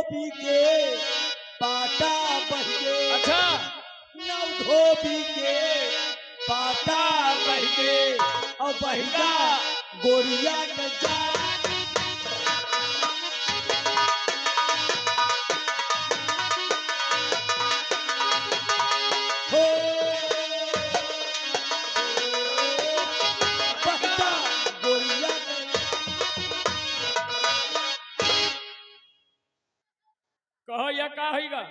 धोबी के पाटा बह गे। अच्छा। नौ धोबी के पाटा बह गे और बहिगा गोरिया के जा। हो बहिगा गोरिया के कहो या का होगा?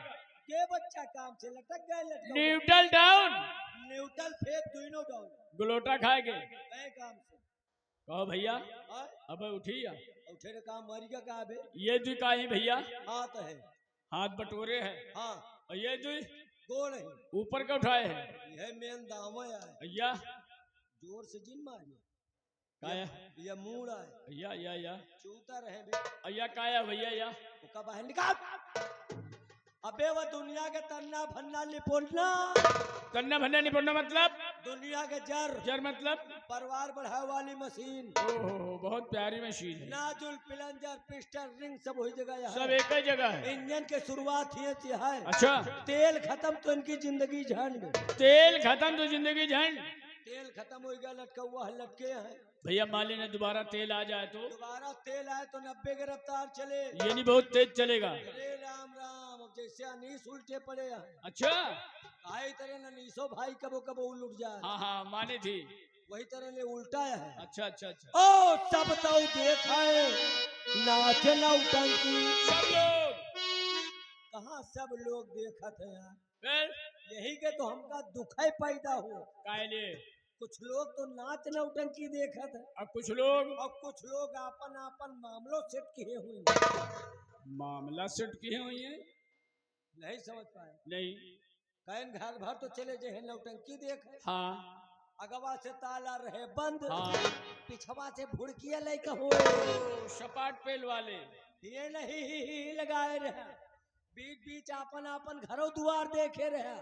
के बच्चा काम से लटक गए लटक न्यूट्रल डाउन न्यूट्रल फेस दोनों डाउन ग्लोटा खाएगे। गए काम से। कहो भैया हाँ? अब उठिया उठे रे काम मरी का कहा बे। ये जो का है भैया हाथ है। हाथ बटोरे है हाँ और ये जो गोड़ है। ऊपर का उठाए है यह मेन दावा है। भैया जोर से जिन मारियो काया ये मूड है। या चूता रहे बे। अय्या काया भैया या उसका बाहर निकाल। अबे वो दुनिया के तन्ना फन्ना लिपोना तन्ना भन्ना नहीं पड़ना मतलब दुनिया के जर जर मतलब परिवार बढ़ाए वाली मशीन। ओहो बहुत प्यारी मशीन है। नाजुल प्लंजर पिस्टन रिंग सब वही जगह सब है। एक ही जगह है। इंजन के शुरुआत ही है। अच्छा तेल खत्म तो इनकी जिंदगी झंड। तेल खत्म तो जिंदगी झंड। तेल खत्म हो गया लटका हुआ है लटके हैं। भैया माली ने दोबारा तेल आ जाए तो दोबारा तेल आए तो 90 के रफ्तार चले। ये नहीं बहुत तेज चलेगा। अरे राम राम अब जैसे अनीस उल्टे पड़े हैं। अच्छा आई तरह अनीसो भाई कबो कबो उलट जाए। हाँ माने थी। वही तरह ले उल्टा है। अच्छा अच्छा अच्छा ओ सब तो देखा है नाचे नौटंकी। सब लोग कहाँ सब लोग देखा थे यार। फिर यही के तो हमका दुख है पैदा हो। कायले कुछ लोग तो नाच नौटंकी देखा थे अब कुछ लोग और कुछ लोग अपन अपन मामलों सेट किए हुए मामला सेट किए हुई है। नहीं समझ पाए। नहीं कैन घर भर तो चले जे नौटंकी देखे। हाँ अगवा से ताला रहे बंद। हाँ पिछवा से भुड़किया लेके हो सपाट पेल वाले ये नहीं लगाए रहे। बीच बीच अपन अपन घरों द्वार देखे रहे।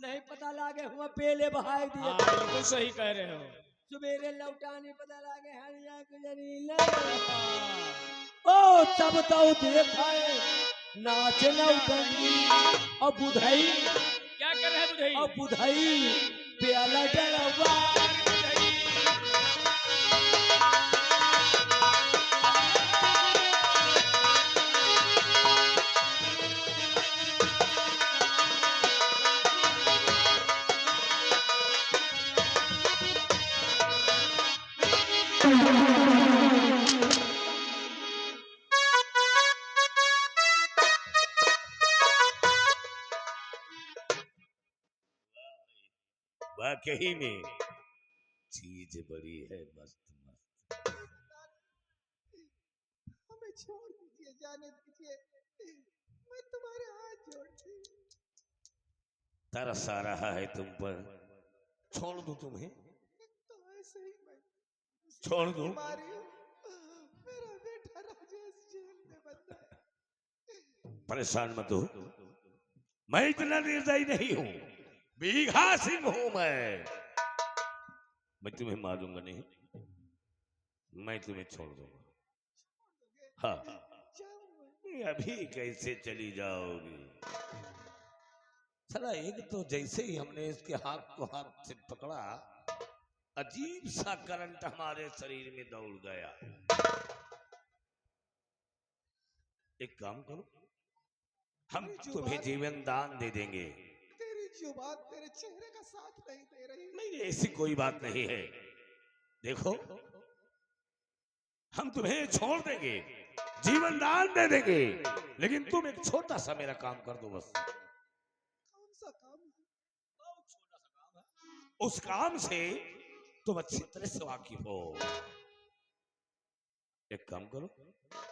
नहीं पता लागे हुआ पेले बहाए दिए। हाँ बिल्कुल सही कह रहे हो। सुबेरे लौटानी पता लागे हरिया गुजरीला। ओ तब तो देखा है नाच नौटंकी और बुधई क्या कर रहे हैं बुधई? और बुधई प्याला डलवा। वाकई में चीज बड़ी है मस्त मस्त। हमें छोड़ दीजिए जाने दीजिए मैं तुम्हारे हाथ जोड़ती हूँ। तरस आ रहा है तुम पर, छोड़ दूं तुम्हें? तो ऐसे ही मैं छोड़ दूं? मारी हूँ। मेरा बेटा राजेश जेल में बंद है। परेशान मत हो, मैं इतना निर्दयी नहीं हूं। बीघा सिंह हूं मैं तुम्हें मारूंगा नहीं, मैं तुम्हें छोड़ दूंगा। हाँ अभी कैसे चली जाओगी? साला एक तो जैसे ही हमने इसके हाथ को हाथ से पकड़ा अजीब सा करंट हमारे शरीर में दौड़ गया। एक काम करो, हम तुम्हें जीवन दान दे देंगे। तेरी जुबान तेरे चेहरे का साथ नहीं दे रही। नहीं ऐसी कोई बात नहीं है। देखो हम तुम्हें छोड़ देंगे, जीवन दान दे देंगे, लेकिन तुम एक छोटा सा मेरा काम कर दो बस। कौन सा काम है? बहुत छोटा सा काम है, उस काम से तुम अच्छी तरह से वाकिफ हो। एक काम करो,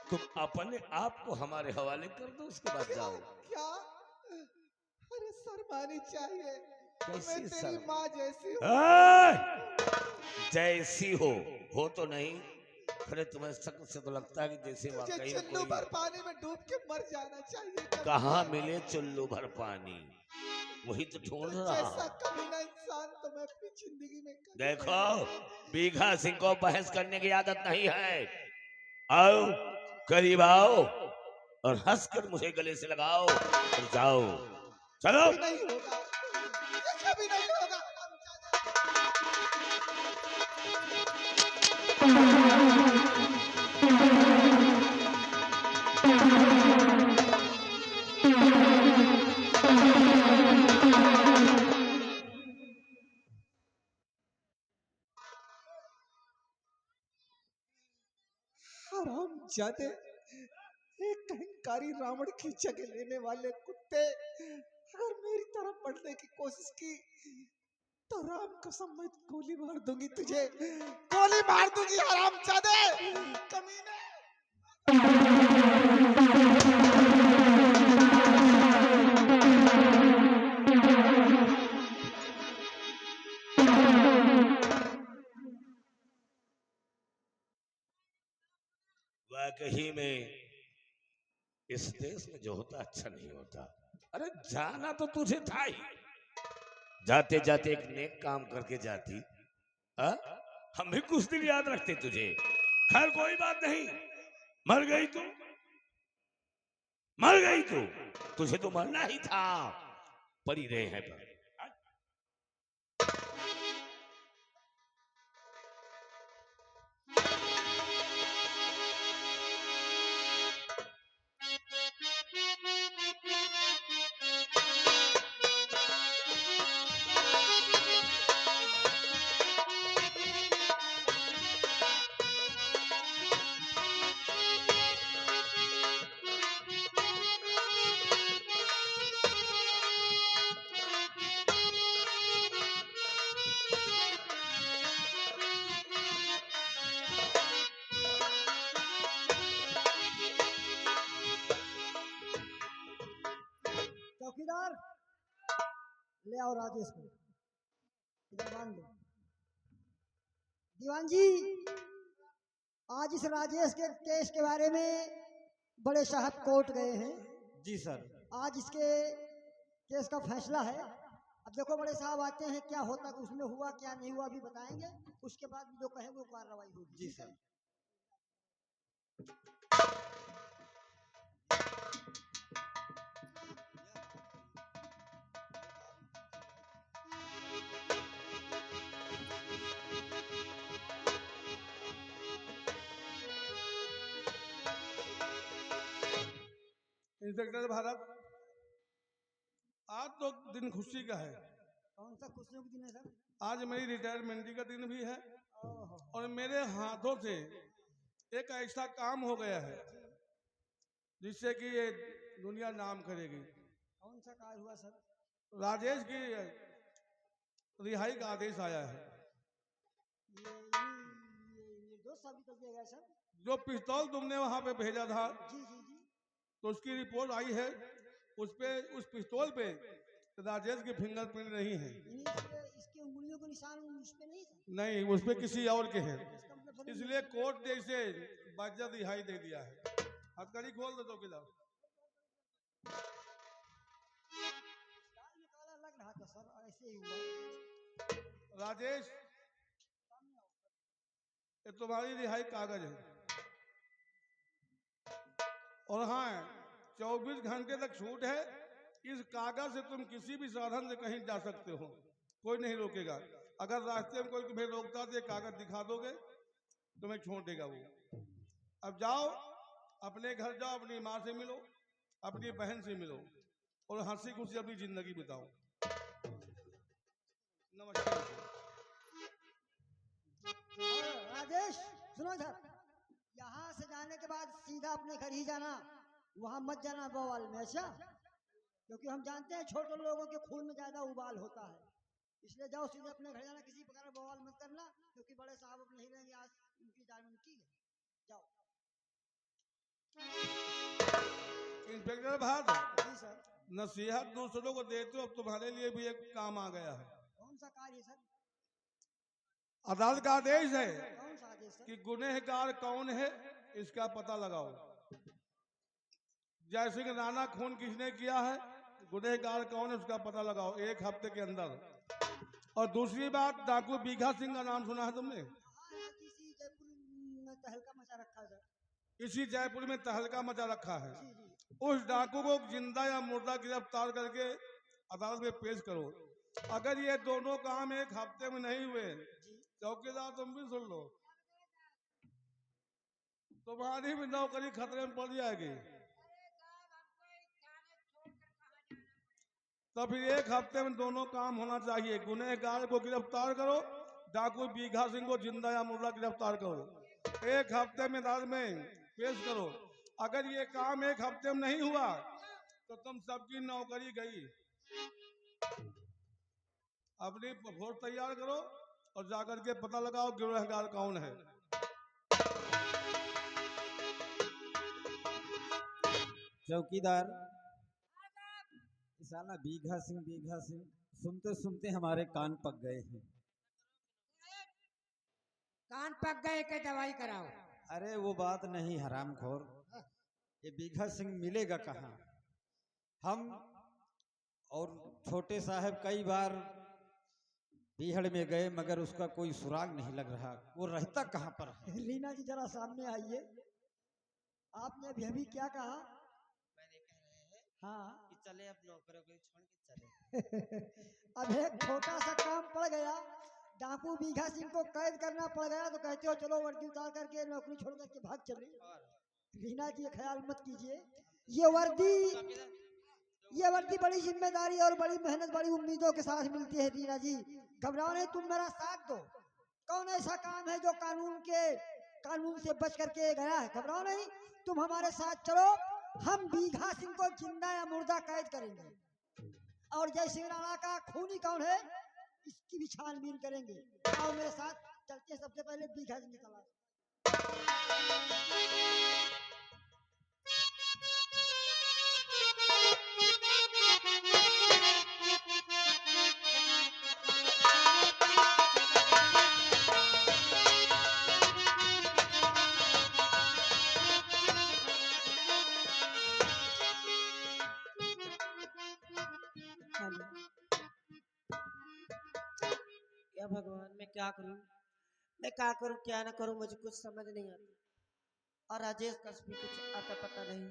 तुम अपने आप को हमारे हवाले कर दो, उसके बाद जाओ। क्या? अरे शर्मानी चाहिए। कैसी मैं तेरी शर्म? माँ जैसी हूँ। जैसी हो तो नहीं। अरे तुम्हें शक्ल से तो लगता है कि जैसे तुझे वाकई में चुल्लू कोई। भर पानी में डूब के मर जाना चाहिए। कहाँ मिले चुल्लू भर पानी, वही तो ढूंढ रहा जैसा हूं। कमीना इंसान तो मैं अपनी जिंदगी में कभी देखो नहीं। बीघा सिंह को बहस करने की आदत नहीं है। आओ करीब आओ और हंसकर मुझे गले से लगाओ और जाओ। चलो। नहीं होगा, ये कभी नहीं होगा हरामजादा। हरामजादे, एक अहंकारी रावण की जगह लेने वाले कुत्ते, अगर मेरी तरफ बढ़ने की कोशिश की तो राम कसम मैं गोली मार दूंगी तुझे, गोली मार दूंगी हरामजादे, कमीने। वाकई में इस देश में जो होता अच्छा नहीं होता। अरे जाना तो तुझे था ही, जाते जाते एक नेक काम करके जाती। आ? हम भी कुछ दिन याद रखते तुझे। खैर कोई बात नहीं, मर गई तू, मर गई तू, तुझे तो मरना ही था, पड़ी रहे हैं पर। चौकीदार, ले आओ राजेश को, इधर बांध दो। दीवान जी, आज इस राजेश के केस के बारे में बड़े साहब कोर्ट गए हैं। जी सर। आज इसके केस का फैसला है। अब देखो बड़े साहब आते हैं, क्या होता है उसमें हुआ क्या नहीं हुआ भी बताएंगे, उसके बाद जो कहे वो कार्रवाई होगी। जी सर। इंस्पेक्टर भारत, आज तो दिन खुशी का है। कौन सा खुशियों का दिन है सर? आज मेरी रिटायरमेंट का दिन भी है ओहो, और मेरे हाथों से एक ऐसा काम हो गया है जिससे कि ये दुनिया नाम करेगी। कौन सा कार्य हुआ सर? राजेश की रिहाई का आदेश आया है। ये निर्दोष साबित कर दिया गया सर। जो पिस्तौल तुमने वहां पे भेजा था जी जी जी। तो उसकी रिपोर्ट आई है, उस पिस्तौल पे राजेश की फिंगरप्रिंट नहीं है। इसके उंगलियों के निशान उस पे नहीं था? नहीं, उस पे किसी और के हैं, इसका मतलब सर इसलिए कोर्ट ने इसे बाज्य रिहाई दे दिया है। हथकड़ी खोल दो चौकीदार। स्टाइल में काला लग रहा था सर, ऐसे ही हुआ। राजेश, ये तुम्हारी रिहाई कागज है और हाँ 24 घंटे तक छूट है। इस कागज से तुम किसी भी साधन से कहीं जा सकते हो, कोई नहीं रोकेगा। अगर रास्ते में कोई तुम्हें रोकता तो ये कागज दिखा दोगे, तुम्हें छोड़ देगा वो। अब जाओ, अपने घर जाओ, अपनी माँ से मिलो, अपनी बहन से मिलो और हंसी खुशी अपनी जिंदगी बिताओ। नमस्कार। और राजेश सुनो इधर, यहाँ से जाने के बाद सीधा अपने घर ही जाना, वहाँ मत जाना बवाल में, अच्छा? क्योंकि हम जानते हैं छोटे लोगों के खून में ज्यादा उबाल होता है, इसलिए जाओ सीधे अपने घर जाना, किसी प्रकार बवाल मत करना, क्योंकि बड़े साहब अब नहीं रहेंगे, आज उनकी रिटायरमेंट की है। जाओ। इंस्पेक्टर भारत, जी सर। नसीहत दूसरों को देते हो, अब तुम्हारे लिए भी एक काम आ गया है। कौन सा कार्य है सर? अदालत का आदेश है कौन सा आदेश सर? कि गुनहगार कौन है इसका पता लगाओ। जैसे कि राणा खून किसने किया है, गुनहगार कौन है उसका पता लगाओ 1 हफ्ते के अंदर। और दूसरी बात, डाकू बीघा सिंह का नाम सुना है तुमने? हाँ, किसी जयपुर में तहलका मचा रखा है सर। इसी जयपुर में तहलका मचा रखा है। जी जी उस डाकू को जिंदा या मुर्दा गिरफ्तार करके अदालत में पेश करो। अगर ये दोनों काम एक हफ्ते में नहीं हुए, चौकीदार तुम भी सुन लो, तुम्हारी भी नौकरी खतरे में पड़ जाएगी। तो फिर एक हफ्ते में दोनों काम होना चाहिए। गुनहगार को गिरफ्तार करो, डाकू बीघा सिंह को जिंदा या मुर्दा गिरफ्तार करो, एक हफ्ते में अदालत में पेश करो। अगर ये काम एक हफ्ते में नहीं हुआ तो तुम सबकी नौकरी गई। अपनी फोर्स तैयार करो और जाकर के पता लगाओ गुनहगार कौन है। चौकीदार, साला बीघा सिंह सुनते सुनते हमारे कान पक गए हैं। कान पक गए के दवाई कराओ। अरे वो बात नहीं हरामखोर, ये बीघा सिंह मिलेगा कहाँ? हम और छोटे साहब कई बार बीहड़ में गए मगर उसका कोई सुराग नहीं लग रहा। वो रहता कहाँ पर है? रीना जी जरा सामने आइए। आपने अभी क्या कहा? मैंने कह रहे हैं हाँ कि चले अब नौकरों को छोड़ के चले। अब एक छोटा सा काम पड़ गया, डाकू बीघा सिंह को कैद करना पड़ गया, तो कहते हो चलो वर्दी उतार करके नौकरी छोड़ करके भाग चले। रीना जी ख्याल मत कीजिए, ये वर्दी बड़ी जिम्मेदारी और बड़ी मेहनत बड़ी उम्मीदों के साथ मिलती है। रीना जी घबराओ नहीं, तुम मेरा साथ दो। कौन ऐसा काम है जो कानून से बच करके गया है? घबराओ नहीं, तुम हमारे साथ चलो, हम बीघा सिंह को जिंदा या मुर्दा कैद करेंगे और जय सिंह राणा का खूनी कौन है इसकी भी छानबीन करेंगे। आओ मेरे साथ चलते हैं, सबसे पहले बीघा सिंह की तलाश। क्या भगवान, मैं क्या करूं, मैं क्या करूं क्या ना करूं, मुझे कुछ समझ नहीं आता। और राजेश का भी कुछ आता पता नहीं।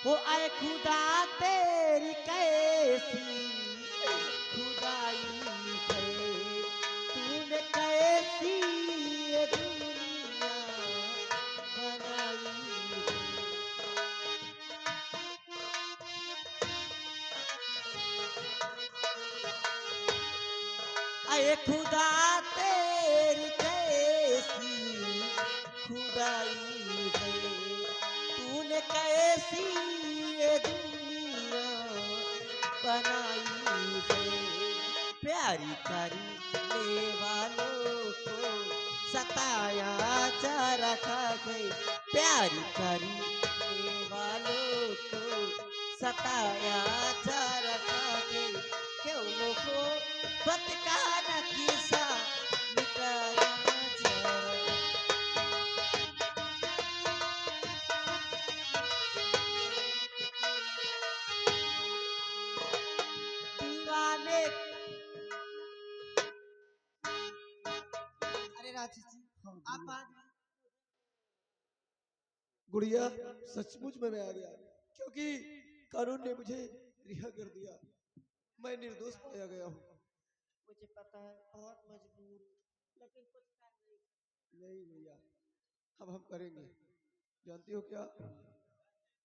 वो आए खुदा तेरी कैसी खुदाई है, तूने कैसी ये दुनिया बनाई है। आए खुदा तेरी कैसी खुदाई है, तूने कैसी ये दुनिया बनाई है। प्यारी करने वालों को सताया जा रखा है, प्यारी करने वालों को सताया जा रखा है। क्यों लोगों बतकाना किसा मिटाया जा रहा। दीवाने अरे राजेश जी आप आ गए। गुड़िया सचमुच में मैं आ गया, क्योंकि कानून ने मुझे रिहा कर दिया। मैं निर्दोष पाया गया हूँ। मुझे पता है बहुत मजबूर, लेकिन कुछ कर नहीं। नहीं भैया, अब हम करेंगे। जानती हो क्या,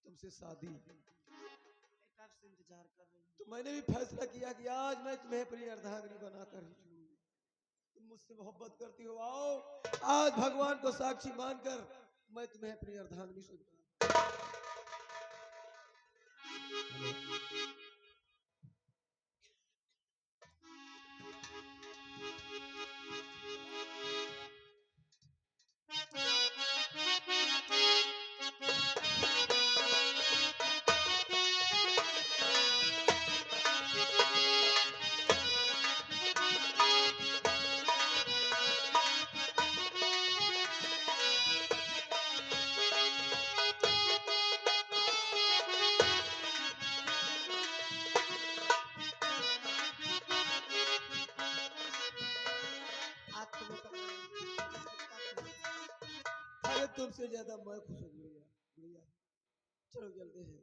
तुमसे शादी। कब से इंतजार कर रही हूँ। तो मैंने भी फैसला किया कि आज मैं तुम्हें अपनी अर्धांगिनी बनाकर ही छोड़ूंगी। तुम मुझसे मोहब्बत करती हो, आओ आज भगवान को साक्षी मानकर मैं तुम्हें अपनी अर्धांगिनी सुनता ये तुमसे ज्यादा मैं खुश हूँ गुड़िया। गुड़िया चलो जल्दी से,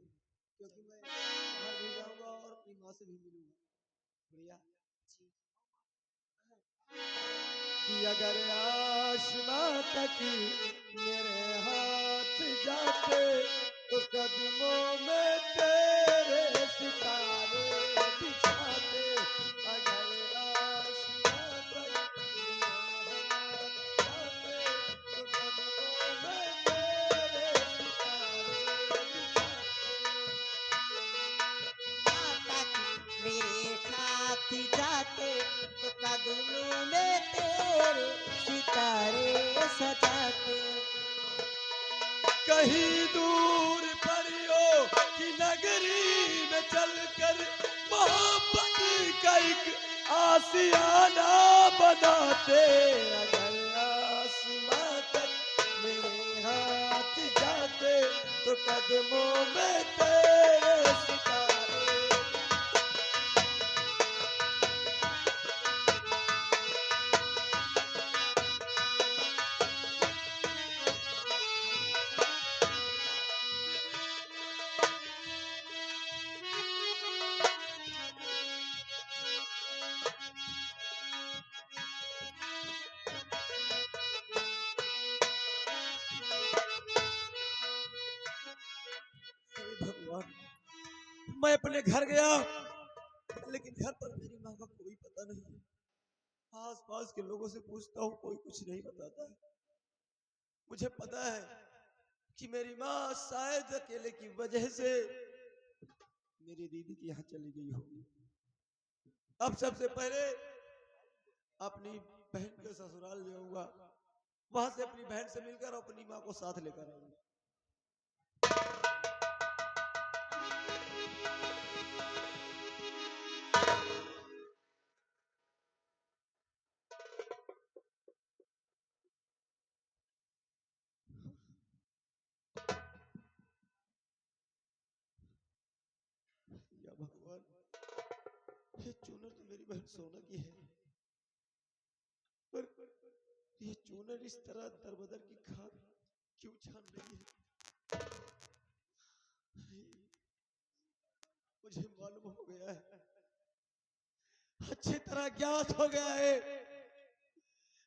क्योंकि मैं घर भी जाऊंगा और अपनी माँ से भी मिलूंगा। गुड़िया कि अगर आसमां तक मेरे हाथ जाते तो कदमों में तेरे सितारे बिछाते। अगर आसमां तक मेरे हाथ जाते तो कदमों में तेरे सितारे तक मेरे साथ जाते तो कदमों में तेरे सितारे सजाते। कहीं दूर परियों की नगरी में चलकर मोहब्बत का एक आशियाना बनाते। अगर आसमां तक मेरे हाथ जाते तो कदमों में तेरे सितारे। भगवान, मैं अपने घर गया लेकिन घर पर मेरी माँ का कोई पता नहीं है। आस पास के लोगों से पूछता हूँ, कोई कुछ नहीं बताता है। मुझे पता है कि मेरी माँ शायद अकेले की वजह से मेरी दीदी के यहाँ चली गई होगी। अब सबसे पहले अपनी बहन के ससुराल जाऊंगा, वहां से अपनी बहन से मिलकर अपनी माँ को साथ लेकर आऊंगा। या भगवान, ये चूनर तो मेरी बहन सोना की है, पर ये चूनर इस तरह दरबदर की खाद क्यों छान रही है? मुझे मालूम हो गया है, अच्छी तरह ज्ञात हो गया है,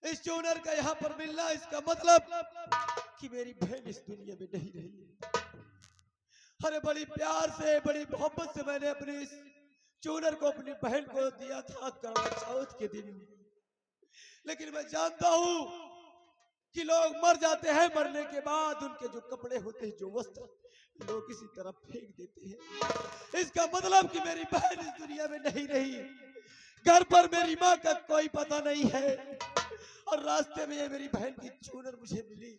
इस चूनर का यहाँ पर मिलना इसका मतलब कि मेरी बहन इस दुनिया में नहीं रही है। अरे बड़ी प्यार से, बड़ी मोहब्बत से मैंने अपनी इस चूनर को अपनी बहन को दिया था करवा चौथ के दिन, लेकिन मैं जानता हूं कि लोग मर जाते हैं, मरने के बाद उनके जो कपड़े होते हैं, जो वस्त्र, लोग इसी तरह फेंक देते हैं। इसका मतलब कि मेरी बहन इस दुनिया में नहीं रही। घर पर मेरी माँ का कोई पता नहीं है और रास्ते में ये मेरी बहन की चूनर मुझे मिली।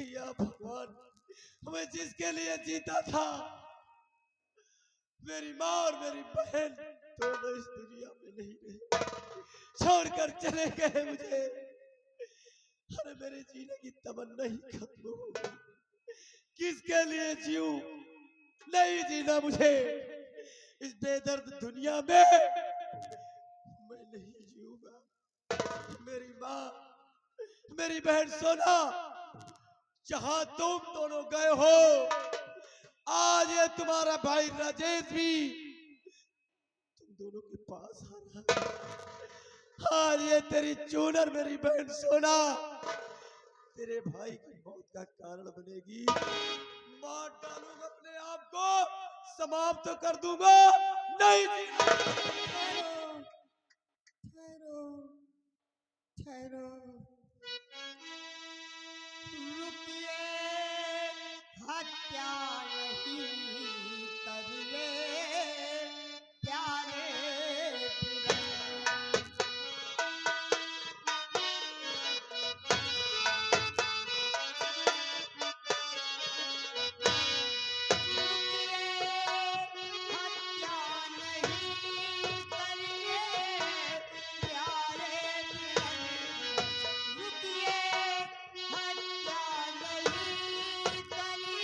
या भगवान, मैं जिसके लिए जीता था, मेरी माँ और मेरी बहन दोनों इस दुनिया में नहीं रहे, छोड़कर चले गए मुझे। अरे मेरे जीने की तमन्ना ही खत्म हो गई। किसके लिए जीऊं? नहीं जीना मुझे इस बेदर्द दुनिया में, मैं नहीं जीऊंगा। मेरी माँ, मेरी बहन सोना, जहां तुम दोनों गए हो, आज ये तुम्हारा भाई राजेश भी तुम दोनों के पास आ रहा है। आज ये तेरी चूनर मेरी बहन सोना तेरे भाई की मौत का कारण बनेगी। मार डालूंगा अपने आप को, समाप्त कर दूंगा, नहीं जीना।